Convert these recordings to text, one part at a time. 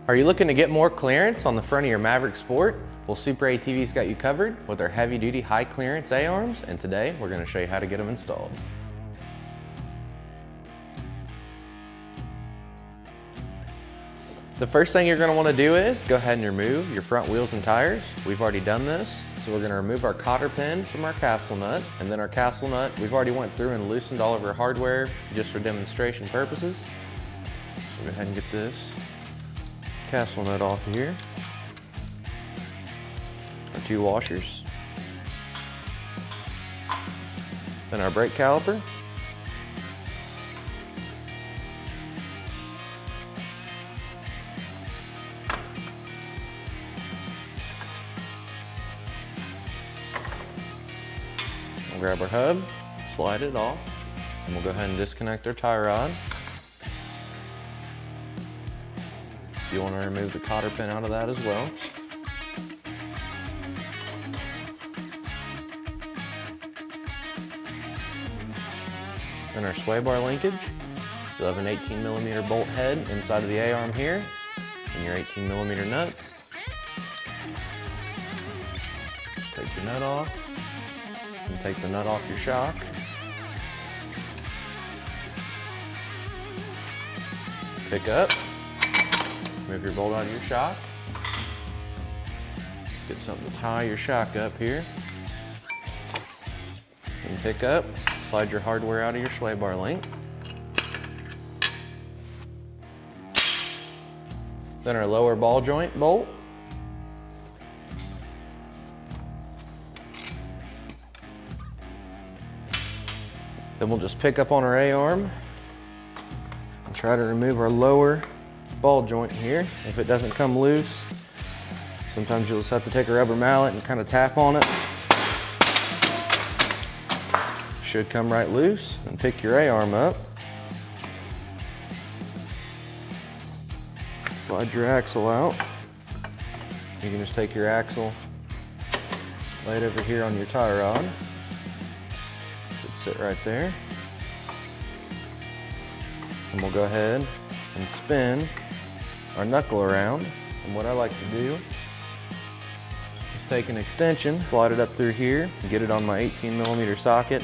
Are you looking to get more clearance on the front of your Maverick Sport? Well, SuperATV's got you covered with our heavy-duty, high-clearance A-arms, and today we're going to show you how to get them installed. The first thing you're going to want to do is go ahead and remove your front wheels and tires. We've already done this, so we're going to remove our cotter pin from our castle nut, and then our castle nut, we've already went through and loosened all of our hardware just for demonstration purposes. So go ahead and get this castle nut off here. Our two washers. Then our brake caliper. We'll grab our hub, slide it off, and we'll go ahead and disconnect our tie rod. You want to remove the cotter pin out of that as well. Then our sway bar linkage. You'll have an 18mm bolt head inside of the A-arm here, and your 18mm nut. Just take your nut off, and take the nut off your shock. Pick up. Move your bolt out of your shock. Get something to tie your shock up here. And pick up, slide your hardware out of your sway bar link. Then our lower ball joint bolt. Then we'll just pick up on our A-arm and try to remove our lower ball joint here. If it doesn't come loose, sometimes you'll just have to take a rubber mallet and kind of tap on it. Should come right loose. And pick your A-arm up. Slide your axle out. You can just take your axle, lay it over here on your tie rod. Should sit right there. And we'll go ahead and spin our knuckle around. And what I like to do is take an extension, slide it up through here, and get it on my 18mm socket,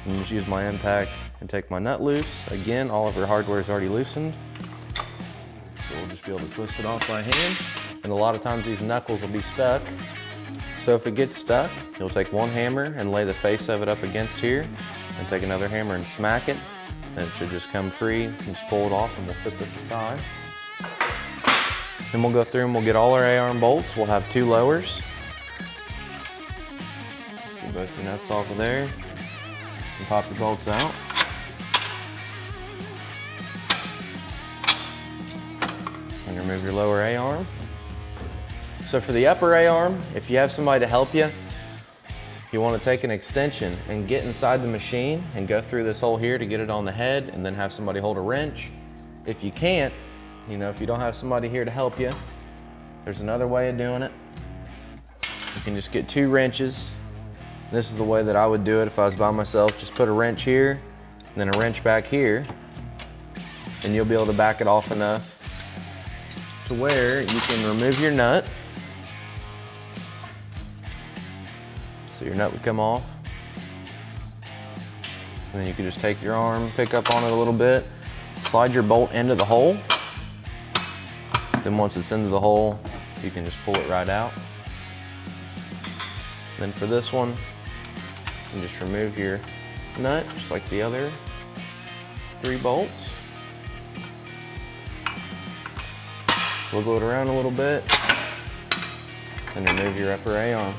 and just use my impact and take my nut loose. Again, all of our hardware is already loosened, so we'll just be able to twist it off by hand. And a lot of times these knuckles will be stuck, so if it gets stuck, you'll take one hammer and lay the face of it up against here, and take another hammer and smack it, and it should just come free. And just pull it off, and we'll set this aside. Then we'll go through and we'll get all our A-arm bolts. We'll have two lowers. Get both your nuts off of there and pop your bolts out. And remove your lower A-arm. So for the upper A-arm, if you have somebody to help you, you want to take an extension and get inside the machine and go through this hole here to get it on the head, and then have somebody hold a wrench. If you can't, if you don't have somebody here to help you, there's another way of doing it. You can just get two wrenches. This is the way that I would do it if I was by myself. Just put a wrench here, and then a wrench back here, and you'll be able to back it off enough to where you can remove your nut. So your nut would come off. And then you can just take your arm, pick up on it a little bit, slide your bolt into the hole. Then once it's into the hole, you can just pull it right out. Then for this one, you can just remove your nut, just like the other three bolts. Wiggle it around a little bit, and remove your upper A-arm.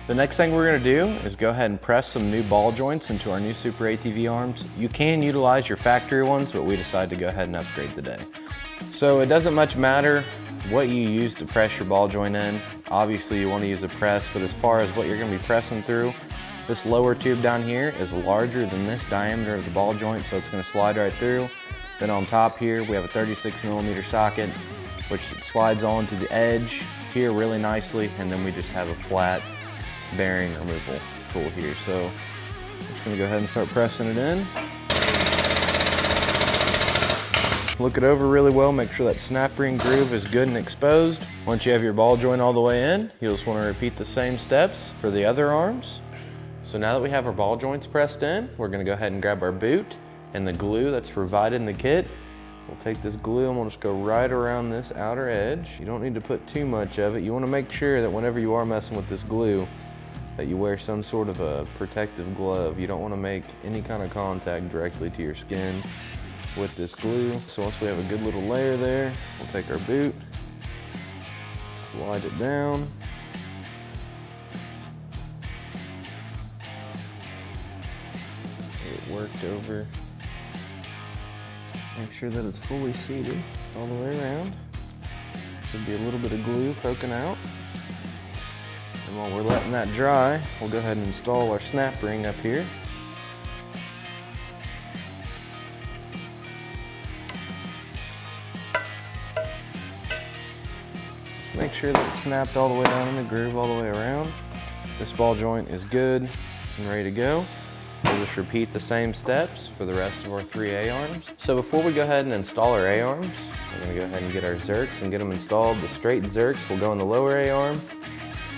The next thing we're going to do is go ahead and press some new ball joints into our new SuperATV arms. You can utilize your factory ones, but we decided to go ahead and upgrade today. So it doesn't much matter what you use to press your ball joint in. Obviously you want to use a press, but as far as what you're going to be pressing through, this lower tube down here is larger than this diameter of the ball joint, so it's going to slide right through. Then on top here we have a 36mm socket, which slides onto the edge here really nicely, and then we just have a flat bearing removal tool here. So I'm just going to go ahead and start pressing it in. Look it over really well, make sure that snap ring groove is good and exposed. Once you have your ball joint all the way in, you'll just want to repeat the same steps for the other arms. So now that we have our ball joints pressed in, we're going to go ahead and grab our boot and the glue that's provided in the kit. We'll take this glue and we'll just go right around this outer edge. You don't need to put too much of it. You want to make sure that whenever you are messing with this glue, that you wear some sort of a protective glove. You don't want to make any kind of contact directly to your skin with this glue. So once we have a good little layer there, we'll take our boot, slide it down. Get it worked over. Make sure that it's fully seated all the way around. Should be a little bit of glue poking out. And while we're letting that dry, we'll go ahead and install our snap ring up here. Make sure that it's snapped all the way down in the groove all the way around. This ball joint is good and ready to go. We'll just repeat the same steps for the rest of our 3 A-arms. So before we go ahead and install our A-arms, we're going to go ahead and get our Zerks and get them installed. The straight Zerks will go in the lower A-arm,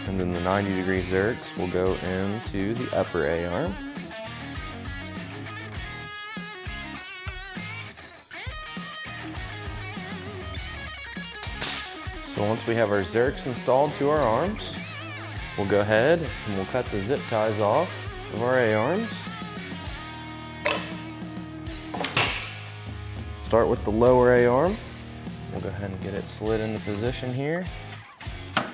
and then the 90-degree Zerks will go into the upper A-arm. So once we have our Zerks installed to our arms, we'll go ahead and we'll cut the zip ties off of our A-arms. Start with the lower A-arm. We'll go ahead and get it slid into position here. We'll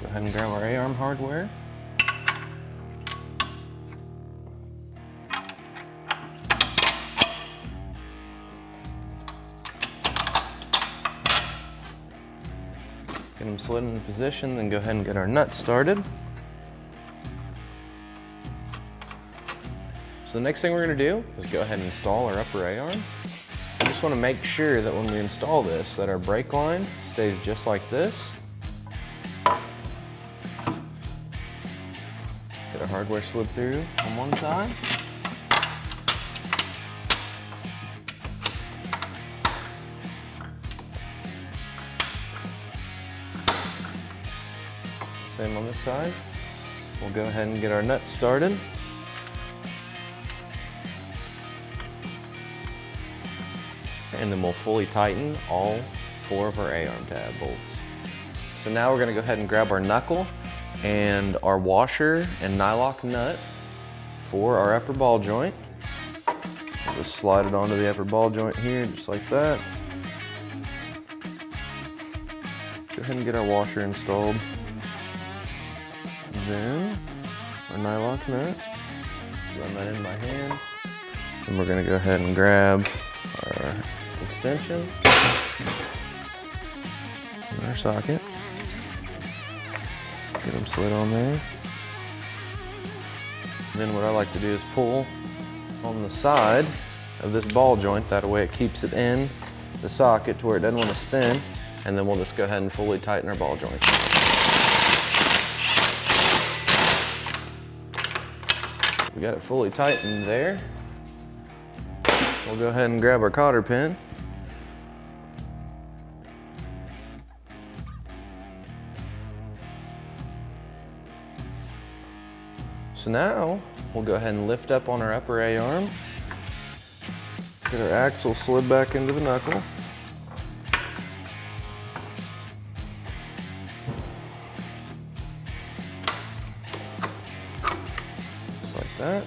go ahead and grab our A-arm hardware. Get them slid into position, then go ahead and get our nuts started. So the next thing we're going to do is go ahead and install our upper A-arm. We just want to make sure that when we install this, that our brake line stays just like this. Get our hardware slid through on one side. Same on this side. We'll go ahead and get our nuts started. And then we'll fully tighten all 4 of our A-arm tab bolts. So now we're going to go ahead and grab our knuckle and our washer and nylock nut for our upper ball joint. We'll just slide it onto the upper ball joint here, just like that. Go ahead and get our washer installed. Then our nylock nut, just run that in by hand. And we're going to go ahead and grab our extension and our socket. Get them slid on there. Then what I like to do is pull on the side of this ball joint. That way it keeps it in the socket to where it doesn't want to spin. And then we'll just go ahead and fully tighten our ball joint. We got it fully tightened there. We'll go ahead and grab our cotter pin. So now we'll go ahead and lift up on our upper A-arm. Get our axle slid back into the knuckle. Just like that.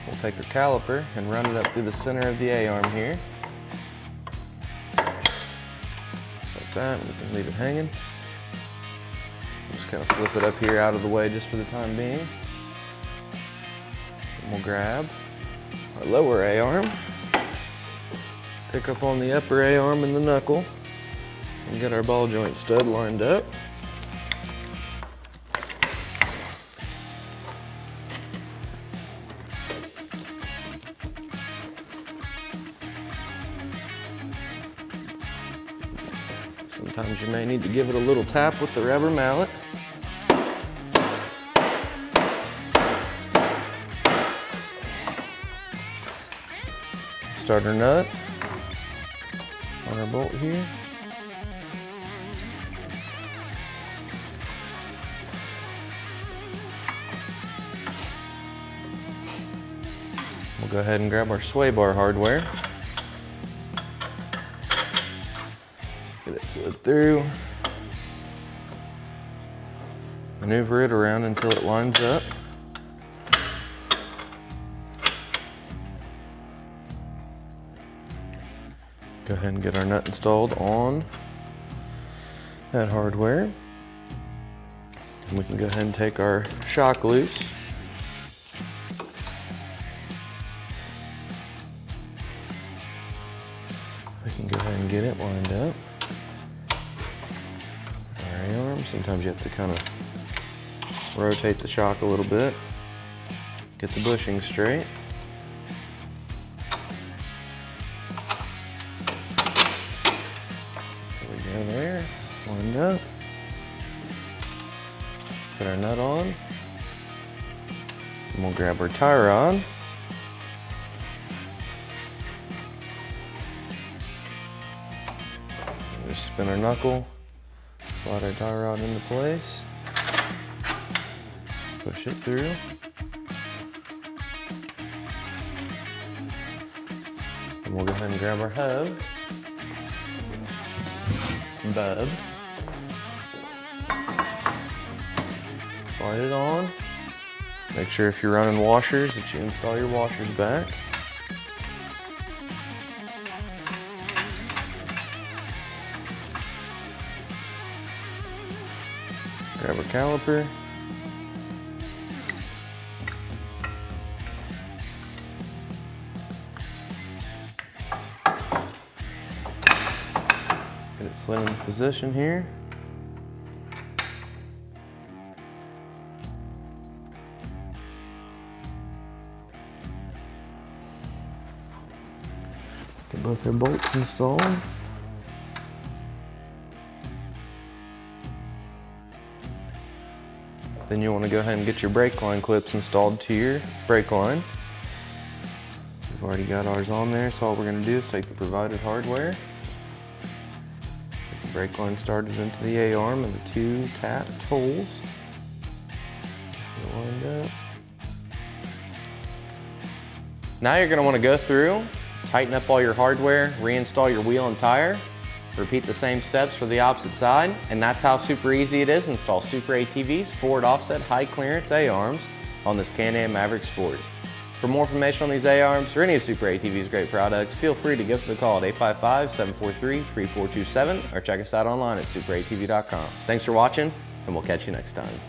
We'll take our caliper and run it up through the center of the A-arm here. Just like that, we can leave it hanging. Just kind of flip it up here out of the way just for the time being. And we'll grab our lower A-arm, pick up on the upper A-arm and the knuckle, and get our ball joint stud lined up. Sometimes you may need to give it a little tap with the rubber mallet. Starter nut, on our bolt here. We'll go ahead and grab our sway bar hardware. Get it slid through. Maneuver it around until it lines up. Go ahead and get our nut installed on that hardware. And we can go ahead and take our shock loose. We can go ahead and get it lined up. Our A-arm, sometimes you have to kind of rotate the shock a little bit. Get the bushing straight. There, lined up. Put our nut on. And we'll grab our tie rod. And just spin our knuckle, slide our tie rod into place, push it through. And we'll go ahead and grab our hub. Bub. Slide it on. Make sure if you're running washers that you install your washers back. Grab our caliper. Get it slid into position here. Get both our bolts installed. Then you want to go ahead and get your brake line clips installed to your brake line. We've already got ours on there, so all we're going to do is take the provided hardware, get the brake line started into the A-arm and the two tapped holes. Get it lined up. Now you're going to want to go through, tighten up all your hardware, reinstall your wheel and tire, repeat the same steps for the opposite side, and that's how super easy it is to install SuperATV's forward offset high clearance A-arms on this Can-Am Maverick Sport. For more information on these A-arms or any of SuperATV's great products, feel free to give us a call at 855-743-3427 or check us out online at superatv.com. Thanks for watching, and we'll catch you next time.